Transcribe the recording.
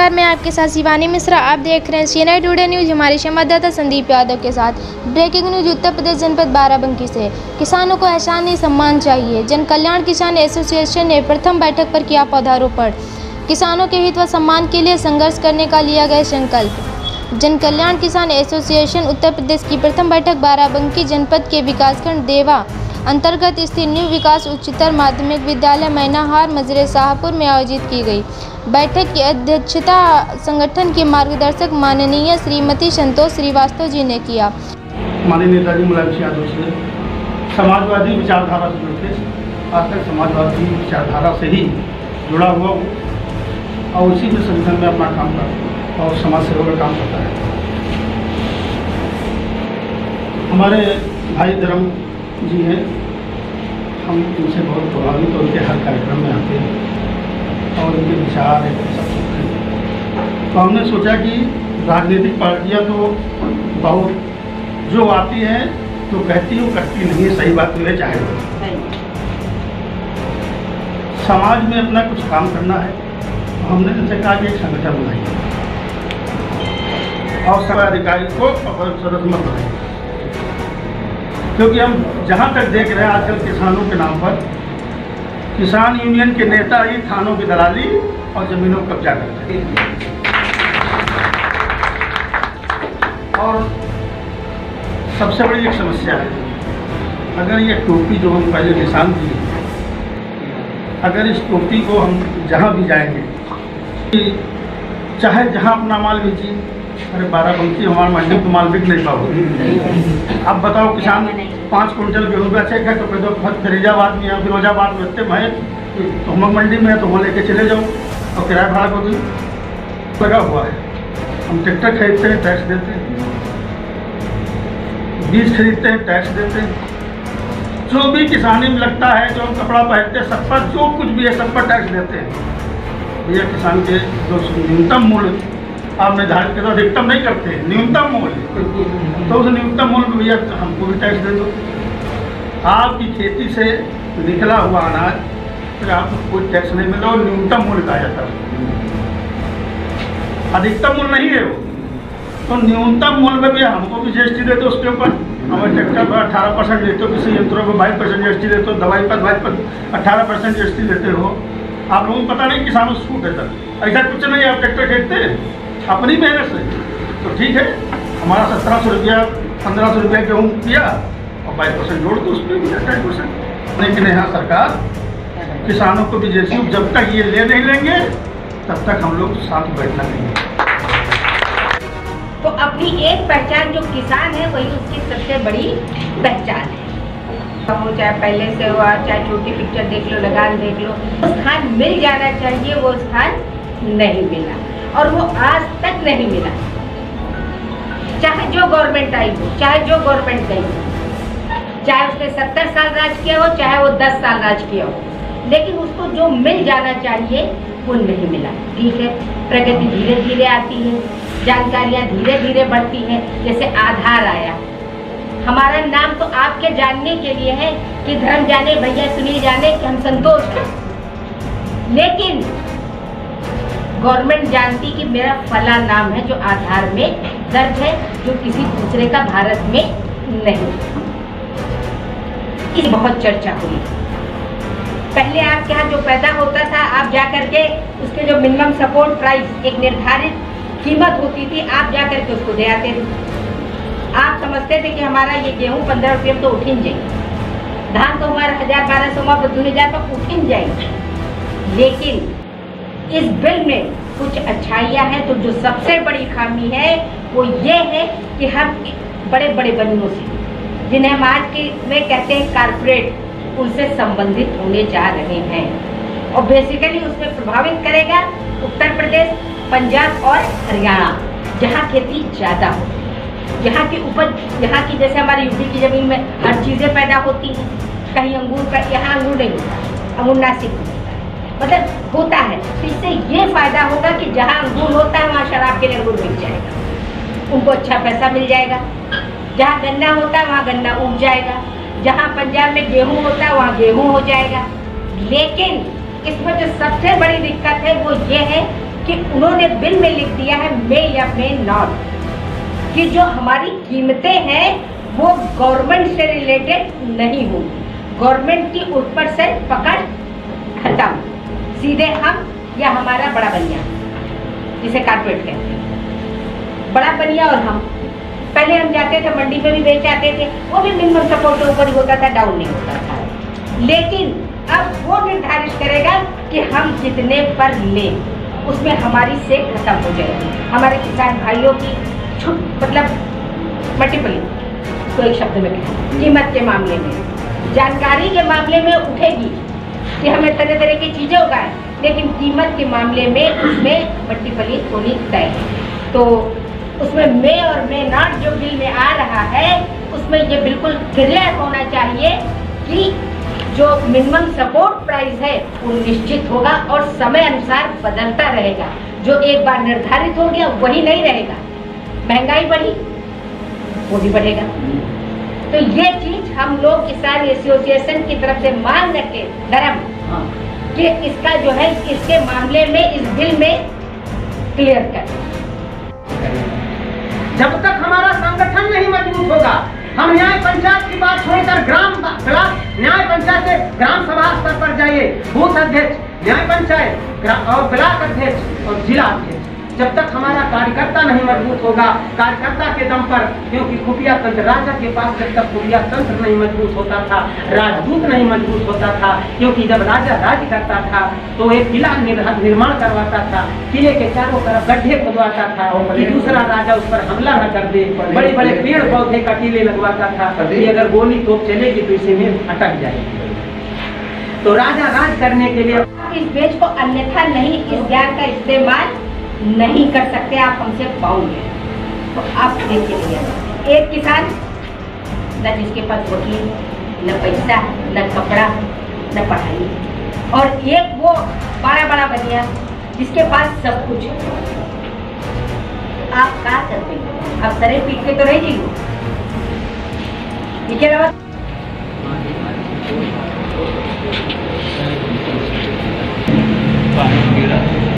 नमस्कार, मैं आपके साथ शिवानी मिश्रा। आप देख रहे हैं सीएनआई टुडे न्यूज़। हमारे संवाददाता संदीप यादव के साथ ब्रेकिंग न्यूज उत्तर प्रदेश जनपद बाराबंकी से। किसानों को एहसान नहीं सम्मान चाहिए। जन कल्याण किसान एसोसिएशन ने प्रथम बैठक पर किया पौधारोपण। किसानों के हित व सम्मान के लिए संघर्ष करने का लिया गया संकल्प। जन कल्याण किसान एसोसिएशन उत्तर प्रदेश की प्रथम बैठक बाराबंकी जनपद के विकासखंड देवा अंतर्गत स्थित न्यू विकास उच्चतर माध्यमिक विद्यालय मैनाहार मजरे शाहपुर में आयोजित की गई। बैठक की अध्यक्षता संगठन के मार्गदर्शक माननीय श्रीमती संतोष श्रीवास्तव जी ने किया। हमारे नेताजी मुलायम सिंह यादव से समाजवादी विचारधारा से जुड़ते, आज तक समाजवादी विचारधारा से ही जुड़ा हुआ हूँ और उसी में संगठन में अपना काम करता और समाज सेवा का काम करता है। हमारे भाई धर्म जी हैं, हम इनसे बहुत प्रभावित और उनके हर कार्यक्रम में आते हैं और उनके विचार सब सुनते हैं। तो हमने सोचा कि राजनीतिक पार्टियां तो बहुत जो आती हैं तो कहती वो करती नहीं है, सही बात नहीं चाहे समाज में अपना कुछ काम करना है। तो हमने इनसे कहा कि एक संगठन बनाइए और सब अधिकारी को सदस्य मत बनाइए, क्योंकि हम जहाँ तक देख रहे हैं आजकल किसानों के नाम पर किसान यूनियन के नेता ही थानों की दलाली और जमीनों को कब्जा करते हैं। और सबसे बड़ी एक समस्या है, अगर ये टोपी जो हम पहले निशान दी, अगर इस टोपी को हम जहाँ भी जाएंगे, चाहे जहाँ अपना माल बेचिए, अरे बाराबंकी हमारा मंडी तो माल बिक नहीं पाओगे। अब बताओ, किसान 5 कुंटल गेहूँ बेचे है तो कहते हो फरीदाबाद में या फिरोजाबाद में इतने भाई तो हम मंडी में है तो वहाँ लेके चले जाओ और किराया भाड़ा को भी लगा हुआ है। हम ट्रैक्टर खरीदते हैं, टैक्स देते हैं, बीज खरीदते हैं, टैक्स देते हैं, जो भी किसानी में लगता है, जो कपड़ा पहनते हैं, सब पर जो कुछ भी है सब पर टैक्स देते हैं। भैया किसान के जो न्यूनतम मूल्य आप निर्धारित करते, अधिकतम नहीं करते हैं, न्यूनतम मूल्य, तो उस न्यूनतम मूल्य में भैया हमको भी टैक्स दे दो। आपकी खेती से निकला हुआ अनाज फिर आपको कोई टैक्स नहीं मिला और न्यूनतम मूल्य कहा जाता है, अधिकतम मूल्य नहीं है वो। तो न्यूनतम मूल्य में भी हमको भी जीएसटी देते उसके ऊपर। हमारे ट्रैक्टर पर 18% देते हो, किसी यंत्रों पर 22% जीएसटी देते हो, दवाई पर 18% जीएसटी देते हो। आप लोगों को पता नहीं किसानों से छूट है सर, ऐसा कुछ नहीं। आप ट्रैक्टर खरीदते हैं अपनी मेहनत से तो ठीक है, हमारा 1700 रुपया 1500 रुपया गेहूँ किया और 22% जोड़ दो उसमें भी 10%। लेकिन यहाँ सरकार किसानों को भी जैसी जब तक ये ले नहीं लेंगे तब तक हम लोग साथ बैठना नहीं है। तो अपनी एक पहचान जो किसान है वही उसकी सबसे बड़ी पहचान है। वो चाहे पहले से हुआ, चाहे छोटी पिक्चर देख लो, लगान देख लो, स्थान मिल जाना चाहिए, वो स्थान नहीं मिला और वो आज तक नहीं मिला। चाहे जो गवर्नमेंट आई हो, चाहे जो गवर्नमेंट गई हो, चाहे उसने 70 साल राज किया हो, चाहे वो 10 साल राज किया हो, लेकिन उसको जो मिल जाना चाहिए वो नहीं मिला। ठीक है, प्रगति धीरे धीरे आती है, जानकारियाँ धीरे धीरे बढ़ती हैं। जैसे आधार आया, हमारा नाम तो आपके जानने के लिए है कि धर्म जाने, भैया सुनील जाने कि हम संतोष हैं, लेकिन गवर्नमेंट जानती कि मेरा फला नाम है जो आधार में दर्ज है, जो किसी दूसरे का भारत में नहीं। इस बहुत चर्चा हुई। पहले आपके यहाँ जो पैदा होता था, आप जा करके उसके जो मिनिमम सपोर्ट प्राइस, एक निर्धारित कीमत होती थी, आप जा करके उसको दे आते थे। आप समझते थे कि हमारा ये गेहूँ 15 रुपये में तो उठ ही जाएगी, धान तो हमारा 1000-1200 में 2000 पर उठ ही जाएगी। लेकिन इस बिल में कुछ अच्छाइयाँ हैं, तो जो सबसे बड़ी खामी है वो ये है कि हम बड़े बड़े बनों से, जिन्हें हम आज के में कहते हैं कारपोरेट, उनसे संबंधित होने जा रहे हैं और बेसिकली उसमें प्रभावित करेगा उत्तर प्रदेश, पंजाब और हरियाणा, जहाँ खेती ज़्यादा हो, यहाँ की उपज, यहाँ की जैसे हमारे यूपी की ज़मीन में हर चीज़ें पैदा होती हैं। कहीं अंगूर का, यहाँ अंगूर नहीं होता, अंगूर नासिक में होता है, मतलब होता है। तो इससे ये फायदा होगा कि जहाँ अंगूर होता है वहाँ शराब के लिए अंगूर मिल जाएगा, उनको अच्छा पैसा मिल जाएगा। जहाँ गन्ना होता है वहाँ गन्ना उग जाएगा, जहाँ पंजाब में गेहूँ होता है वहाँ गेहूँ हो जाएगा। लेकिन इसमें जो सबसे बड़ी दिक्कत है वो ये है कि उन्होंने बिल में लिख दिया है मे या मे नॉट, कि जो हमारी कीमतें हैं वो गवर्नमेंट से रिलेटेड नहीं होगी, गवर्नमेंट की ऊपर से पकड़ खत्म, सीधे हम या हमारा बड़ा बनिया, जिसे कारपेट कहते हैं, बड़ा बनिया और हम। पहले हम जाते थे मंडी में भी बेच आते थे, वो भी मिनिमम सपोर्ट के ऊपर ही होता था, डाउन नहीं होता था। लेकिन अब वो निर्धारित करेगा कि हम कितने पर लें, उसमें हमारी से खत्म हो जाएगी। हमारे किसान भाइयों की छूट मतलब मल्टीपल, तो एक शब्द में कहें, कीमत के मामले में, जानकारी के मामले में उठेगी कि हमें तरह तरह की चीजें उगाएं, लेकिन कीमत के मामले में उसमें मल्टीपली होनी तय है। तो उसमें मे और मे नॉट जो बिल में आ रहा है, उसमें ये बिल्कुल क्लियर होना चाहिए कि जो मिनिमम सपोर्ट प्राइस है वो निश्चित होगा और समय अनुसार बदलता रहेगा। जो एक बार निर्धारित हो गया वही नहीं रहेगा। महंगाई बढ़ी, वो भी बढ़ेगा। तो ये चीज हम लोग किसान एसोसिएशन की तरफ से मांग रखे धर्म कि इसका जो है इसके मामले में इस बिल में क्लियर कर। जब तक हमारा संगठन नहीं मजबूत होगा, हम न्याय पंचायत की बात छोड़कर न्याय पंचायत से ग्राम सभा स्तर पर जाइए, बूथ अध्यक्ष, न्याय पंचायत और ब्लॉक अध्यक्ष और जिला अध्यक्ष, जब तक हमारा कार्यकर्ता नहीं मजबूत होगा, कार्यकर्ता के दम पर, क्योंकि खुफिया तंत्र, राजा के पास जब तक खुफिया तंत्र नहीं मजबूत होता था, राजदूत नहीं मजबूत होता था, क्योंकि जब राजा राज करता था तो एक किला निर्माण करवाता था, किले के चारों तरफ गड्ढे खुदवाता था कि दूसरा राजा उस पर हमला न कर दे, बड़े बड़े पेड़ पौधे का टीले लगवाता था कि अगर गोली तोप चलेगी तो इसे में अटक जाएगी। तो राजा राज करने के लिए इस बेच को अन्यथा नहीं, इस ज्ञान का इस्तेमाल नहीं कर सकते, आप हमसे पाओगे। तो आप देखिए, एक किसान न जिसके पास वकील, न पैसा, न कपड़ा, न पढ़ाई, और एक वो बड़ा बनिया जिसके पास सब कुछ है। आप क्या करते हैं? आप सरे पीट के तो रह जाइए। ठीक है, पानी